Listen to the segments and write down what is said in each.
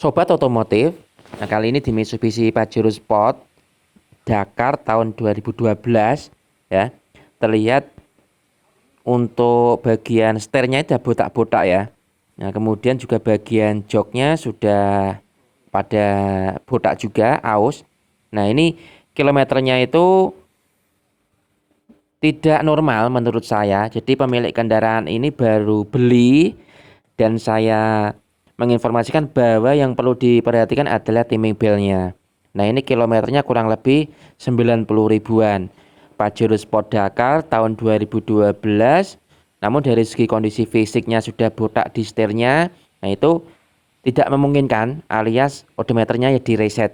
Sobat otomotif, nah kali ini di Mitsubishi Pajero Sport Dakar tahun 2012 ya. Terlihat untuk bagian setirnya itu botak-botak ya. Nah, kemudian juga bagian joknya sudah pada botak juga, aus. Nah, ini kilometernya itu tidak normal menurut saya. Jadi pemilik kendaraan ini baru beli dan saya menginformasikan bahwa yang perlu diperhatikan adalah timing belnya. Nah, ini kilometernya kurang lebih 90 ribuan. Pajero Sport Dakar tahun 2012. Namun dari segi kondisi fisiknya sudah botak di setirnya. Nah, itu tidak memungkinkan, alias odometernya ya di reset.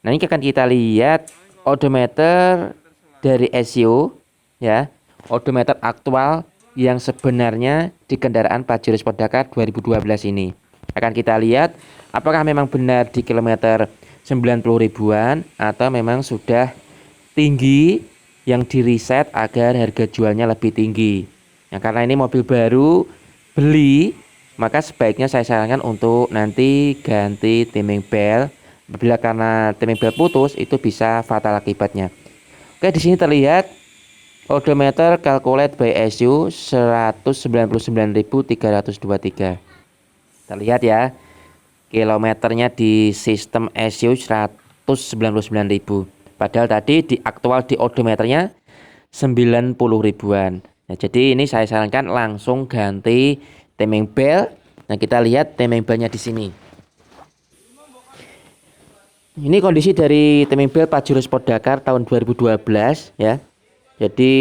Nah, ini akan kita lihat odometer dari SEO ya. Odometer aktual yang sebenarnya di kendaraan Pajero Sport Dakar 2012 ini. Akan kita lihat apakah memang benar di kilometer 90 ribuan atau memang sudah tinggi yang di reset agar harga jualnya lebih tinggi. Nah, karena ini mobil baru beli, maka sebaiknya saya sarankan untuk nanti ganti timing belt. Bila karena timing belt putus itu bisa fatal akibatnya. Oke, di sini terlihat odometer calculate by SU 199.323. Terlihat ya, kilometernya di sistem SU 199.000. Padahal tadi di aktual di odometernya 90 ribuan. Nah, jadi ini saya sarankan langsung ganti timing belt. Nah, kita lihat timing beltnya di sini. Ini kondisi dari timing belt Pajero Sport Dakar tahun 2012 ya. Jadi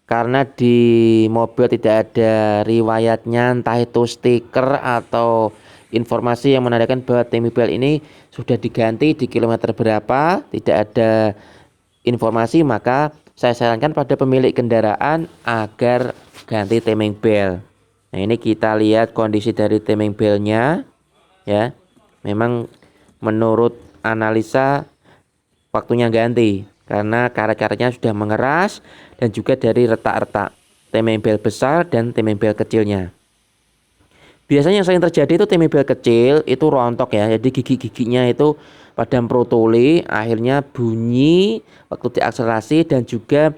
karena di mobil tidak ada riwayatnya, entah itu stiker atau informasi yang menandakan bahwa timing belt ini sudah diganti di kilometer berapa, tidak ada informasi, maka saya sarankan pada pemilik kendaraan agar ganti timing belt. Nah, ini kita lihat kondisi dari timing beltnya ya. Memang menurut analisa waktunya ganti karena karet-karetnya sudah mengeras dan juga dari retak-retak timing belt besar dan timing belt kecilnya. Biasanya yang sering terjadi itu timing belt kecil itu rontok ya, jadi gigi-giginya itu pada protoli, akhirnya bunyi waktu diakselerasi dan juga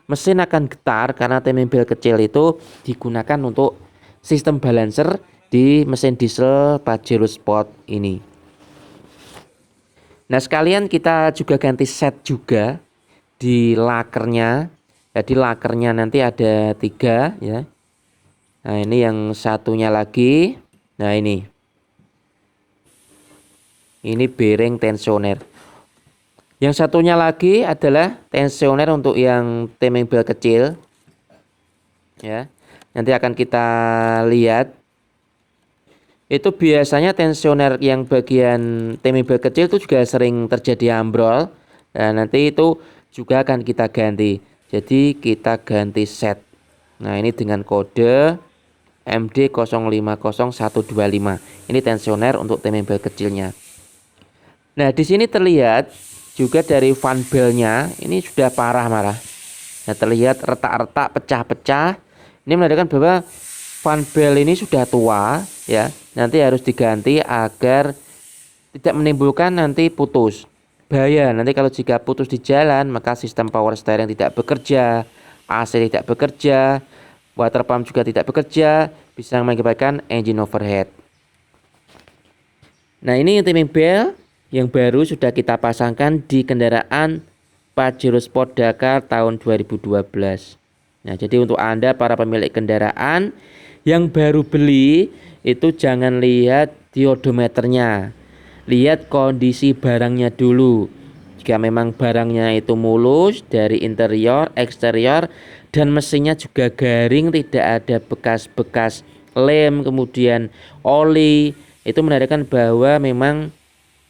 mesin akan getar karena timing belt kecil itu digunakan untuk sistem balancer di mesin diesel Pajero Sport ini. Nah, sekalian kita juga ganti set juga di lakernya. Jadi lakernya nanti ada 3 ya. Nah, ini yang satunya lagi. Nah, ini bearing tensioner. Yang satunya lagi adalah tensioner untuk yang timing belt kecil ya. Nanti akan kita lihat. Itu biasanya tensioner yang bagian timing belt kecil itu juga sering terjadi ambrol. Nah, nanti itu juga akan kita ganti. Jadi kita ganti set. Nah, ini dengan kode MD050125. Ini tensioner untuk timing belt kecilnya. Nah, di sini terlihat juga dari fan beltnya ini sudah parah. Nah, terlihat retak-retak pecah-pecah. Ini menandakan bahwa fan belt ini sudah tua ya. Nanti harus diganti agar tidak menimbulkan nanti putus. Bahaya nanti kalau jika putus di jalan, maka sistem power steering tidak bekerja, AC tidak bekerja, water pump juga tidak bekerja, bisa mengakibatkan engine overhead. Nah, ini timing belt yang baru sudah kita pasangkan di kendaraan Pajero Sport Dakar tahun 2012. Nah, jadi untuk Anda para pemilik kendaraan yang baru beli itu jangan lihat diodometernya, lihat kondisi barangnya dulu. Jika memang barangnya itu mulus dari interior, eksterior, dan mesinnya juga garing, tidak ada bekas-bekas lem, kemudian oli, itu menandakan bahwa memang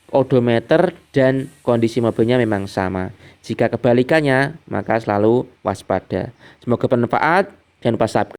odometer dan kondisi mobilnya memang sama. Jika kebalikannya, maka selalu waspada. Semoga bermanfaat. Jangan lupa subscribe.